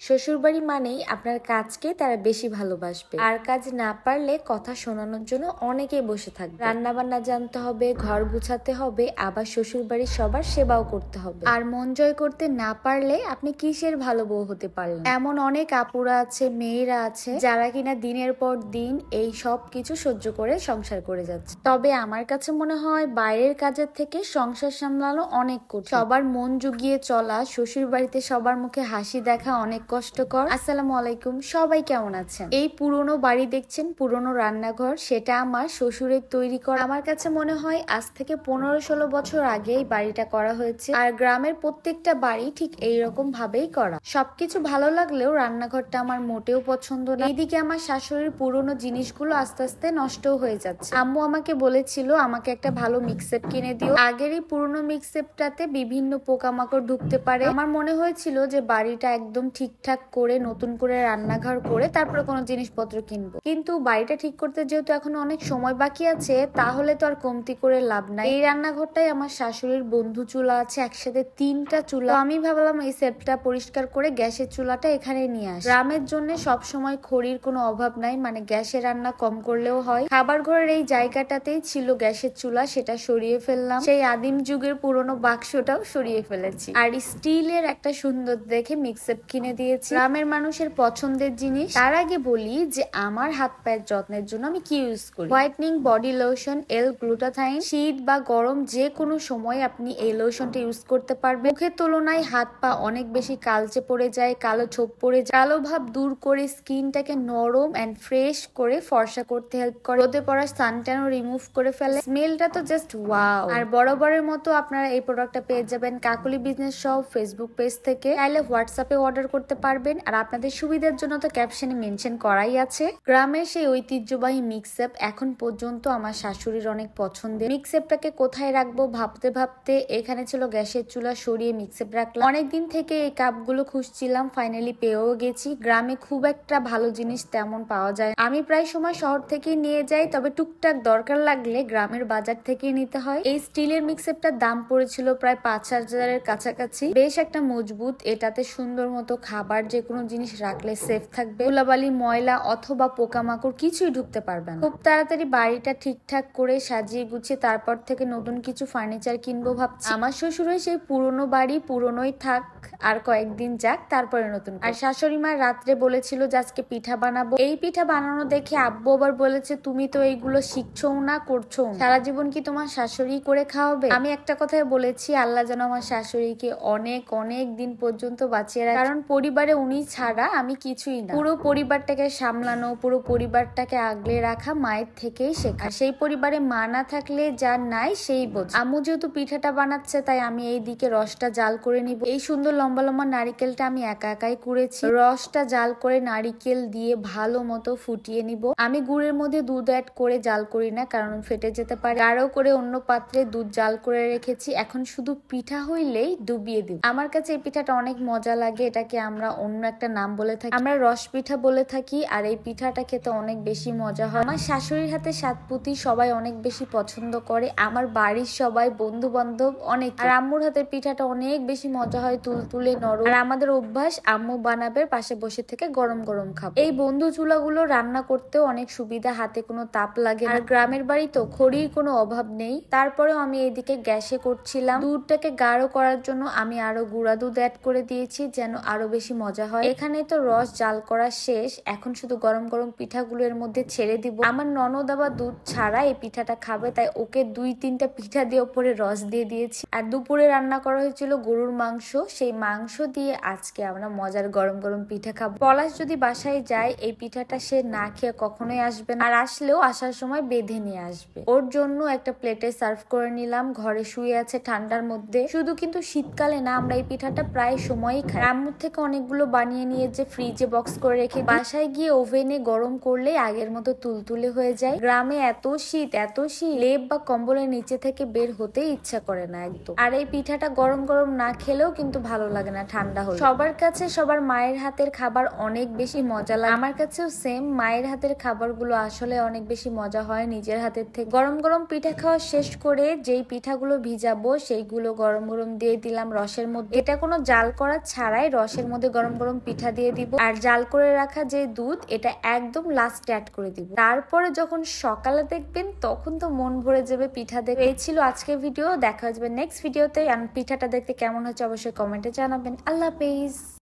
শ্বশুরবাড়ি মানেই আপনার কাজকে তারা বেশি ভালোবাসবে, আর কাজ না পারলে কথা শোনানোর জন্য অনেকেই বসে থাকবে। রান্না বান্না জানতে হবে, ঘর গুছাতে হবে, আবার শ্বশুরবাড়ির সবার সেবাও করতে হবে। আর মন জয় করতে না পারলে আপনি কিসের ভালো বউ হতে পারলেন? এমন অনেক আপুরা আছে, মেয়েরা আছে যারা কিনা দিনের পর দিন এই সব কিছু সহ্য করে সংসার করে যাচ্ছে। তবে আমার কাছে মনে হয় বাইরের কাজের থেকে সংসার সামলানো অনেক কঠিন। সবার মন জুগিয়ে চলা, শ্বশুর বাড়িতে সবার মুখে হাসি দেখা অনেক কষ্টকর। আসসালামু আলাইকুম, সবাই কেমন আছেন? এই পুরনো বাড়ি দেখছেন, পুরনো রান্নাঘর, সেটা আমার শ্বশুরের তৈরি করা। আমার কাছে মনে হয় আজ থেকে 15-16 বছর আগে এই বাড়িটা করা হয়েছে। আর গ্রামের প্রত্যেকটা বাড়ি ঠিক এইরকম ভাবেই করা। সবকিছু ভালো লাগলেও রান্নাঘরটা আমার মোটেও পছন্দ না। এইদিকে আমার শাশুড়ির পুরনো জিনিসগুলো আস্তে আস্তে নষ্ট হয়ে যাচ্ছে। আম্মু আমাকে বলেছিল আমাকে একটা ভালো মিক্সেপ কিনে দিও। আগের এই পুরনো মিক্সেপটাতে বিভিন্ন পোকামাকড় ঢুকতে পারে। আমার মনে হয়েছিল যে বাড়িটা একদম ঠিকঠাক করে নতুন করে রান্নাঘর করে তারপরে কোনো জিনিসপত্র কিনবো, কিন্তু বাড়িটা ঠিক করতে যেহেতু এখন অনেক সময় বাকি আছে, তাহলে তো আর কমতি করে লাভ নাই। এই রান্নাঘরটাই আমার শাশুড়ির বন্ধু চুলা আছে, একসাথে 3টা চুলা। আমি ভাবলাম এই সেটটা পরিষ্কার করে গ্যাসের চুলাটা এখানে নিয়ে আসি। গ্রামের জন্য সব সময় খড়ির কোনো অভাব নাই, মানে গ্যাসে রান্না কম করলেও হয়। খাবার ঘরের এই জায়গাটাতেই ছিল গ্যাসের চুলা, সেটা সরিয়ে ফেললাম। সেই আদিম যুগের পুরনো বাক্সটাও সরিয়ে ফেলেছি, আর স্টিলের একটা সুন্দর দেখে মিক্সআপ কিনে দিয়েছি। গ্রামের মানুষের পছন্দের জিনিস। তার আগে বলি যে আমার হাত পায়ের যত্নের জন্য আমি কি ইউজ করি। Whitening body lotion L glutathione. শীত বা গরম যে কোনো সময় আপনি এই লোশনটা ইউজ করতে পারবেন। মুখের তুলনায় হাত পা অনেক বেশি কালচে পড়ে যায়, কালো ছোপ পড়ে যায়। কালো ভাব দূর করে স্কিনটাকে নরম এন্ড ফ্রেশ করে ফর্সা করতে হেল্প করে। রোদে পড়া সানট্যানও রিমুভ করে ফেলে। স্মেলটা তো জাস্ট ওয়াও। আর বরাবরের মতো আপনারা এই প্রোডাক্টটা পেয়ে যাবেন Kakuli business shop Facebook page থেকে। চাইলে হোয়াটসঅ্যাপে অর্ডার করতে পারবেন, আর আপনাদের সুবিধার জন্য তো ক্যাপশনে মেনশন করাই আছে। গ্রামের সেই ঐতিহ্যবাহী মিক্সআপ এখন পর্যন্ত আমার শাশুড়ির অনেক পছন্দের। মিক্সআপটাকে কোথায় রাখবো ভাবতে ভাবতে এখানে ছিল গ্যাসের চুলা, সরিয়ে মিক্সআপ রাখলাম। অনেকদিন থেকে এই কাপগুলো খুঁজছিলাম, ফাইনালি পেয়েও গেছি। গ্রামে খুব একটা ভালো জিনিস তেমন পাওয়া যায়। আমি প্রায় সময় শহর থেকে নিয়ে যাই, তবে টুকটাক দরকার লাগলে গ্রামের বাজার থেকে নিতে হয়। এই স্টিলের মিক্সআপটার দাম পড়েছিল প্রায় 5,000-এর কাছাকাছি। বেশ একটা মজবুত, এটাতে সুন্দর মতো খাবার যে কোনো জিনিস রাখলে সেফ থাকবে। ধুলাবালি, ময়লা অথবা পোকামাকড় কিছুই ঢুকতে পারবে না। খুব তাড়াতাড়ি বাড়িটা ঠিকঠাক করে সাজিয়ে গুছিয়ে তারপর থেকে নতুন কিছু ফার্নিচার কিনবো ভাবছি। আমার শ্বশুরই সেই পুরনো বাড়ি পুরনোই থাক, আর কয়েকদিন যাক, তারপরে নতুন। আর শাশুড়ি মা রাত্রে বলেছিল যে আজকে পিঠা বানাবো। এই পিঠা বানানো দেখে আব্বু আবার বলেছে তুমি তো এইগুলো শিখছো না, করছো না, সারা জীবন কি তোমার শাশুড়ি করে খাওয়াবে? আমি একটা কথাই বলেছি, আল্লাহ যেন আমার শাশুড়িকে অনেক অনেক দিন পর্যন্ত বাঁচিয়ে রাখে, কারণ পরিবারে উনি ছাড়া আমি কিছুই না। পুরো পরিবারটাকে সামলানো, পুরো পরিবারটাকে আগলে রাখা মায়ের থেকেই শেখা। সেই পরিবারে মা না থাকলে যার নাই সেই বোঝ। আম্মু যেহেতু পিঠাটা বানাচ্ছে, তাই আমি এই দিকে রসটা জাল করে নিব। এই সুন্দর লম্বা লম্বা নারিকেলটা আমি একা একাই কুড়েছি। রসটা জাল করে নারিকেল দিয়ে ভালো মতো ফুটিয়ে নিব। আমি গুড়ের মধ্যে দুধ অ্যাড করে জাল করি না, কারণ ফেটে যেতে পারে। গাঢ় করে অন্য পাত্রে দুধ জাল করে রেখেছি। এখন শুধু পিঠা হইলেই ডুবিয়ে দিব। আমার কাছে এই পিঠাটা অনেক মজা লাগে। এটাকে আমরা অন্য একটা নাম বলে থাকি, আমরা রস পিঠা বলে থাকি। আর এই পিঠাটা খেতে অনেক বেশি মজা হয়। আমার শাশুড়ির হাতে সাতপুতি সবাই অনেক বেশি পছন্দ করে, আমার বাড়ির সবাই, বন্ধু বান্ধব অনেক। আর আম্মুর হাতের পিঠাটা অনেক বেশি মজা হয়, তুলতুলে নরম। আর আমাদের অভ্যাস আম্মু বানাবে, পাশে বসে থেকে গরম গরম খাবো। এই বন্ধু চুলাগুলো রান্না করতেও অনেক সুবিধা, হাতে কোনো তাপ লাগে না। আর গ্রামের বাড়ি তো খড়ির কোনো অভাব নেই। তারপরেও আমি এইদিকে গ্যাসে করছিলাম। দুধটাকে গাঢ় করার জন্য আমি আরো গুঁড়া দুধ অ্যাড করে দিয়েছি, যেন আরো বেশি মজা হয়। এখানে তো রস জাল করা শেষ, এখন শুধু গরম গরম পিঠাগুলো এর মধ্যে ছেড়ে দিব। আমার ননদ আবার দুধ ছাড়া এই পিঠাটা খাবে, তাই ওকে 2-3টা পিঠা দিয়ে ওপরে রস দিয়ে দিয়েছি। আর দুপুরে রান্না করা হয়েছিল গরুর মাংস, সেই মাংস দিয়ে আজকে আমরা মজার গরম গরম পিঠা খাবো। পলাশ যদি বাসায় যায়, এই পিঠাটা সে না খেয়ে কখনোই আসবে না, আর আসলেও আসার সময় বেঁধে নিয়ে আসবে। ওর জন্য একটা প্লেটে সার্ভ করে নিলাম। ঘরে শুয়ে আছে ঠান্ডার মধ্যে। শুধু কিন্তু শীতকালে না, আমরা এই পিঠাটা প্রায় সময়ই খাই। আম্মুর থেকে অনেকগুলো বানিয়ে নিয়ে যে ফ্রিজে বক্স করে রেখে বাসায় গিয়ে ওভেনে গরম করলে আগের মতো তুলতুলে হয়ে যায়। গ্রামে এত শীত লেপ বা কম্বলের নিচে থেকে বের হতে ইচ্ছা করে না একদম। আর এই পিঠাটা গরম গরম না খেলেও কিন্তু ভালো লাগে না ঠান্ডা হলে। সবার কাছে সবার মায়ের হাতের খাবার অনেক বেশি মজা লাগে, আমার কাছেও সেম। মায়ের হাতের খাবারগুলো আসলে অনেক বেশি মজা হয় নিজের হাতের থেকে। গরম গরম পিঠা খাওয়া শেষ করে যেই পিঠাগুলো ভিজাবো সেইগুলো গরম গরম দিয়ে দিলাম রসের মধ্যে। এটা কোনো জাল করা ছাড়াই রসের মধ্যে গরম গরম পিঠা দিয়ে দিব আর জাল করে রাখা যে দুধ এটা একদম লাস্টে অ্যাড করে দিব। তারপরে যখন সকালে দেখবেন তখন তো মন ভরে যাবে পিঠা দেখে। এই ছিল আজকের ভিডিও, দেখা যাবে নেক্সট ভিডিওতে। আর পিঠাটা দেখতে কেমন হচ্ছে অবশ্যই কমেন্টে জানাবেন। আল্লাহ হাফেজ।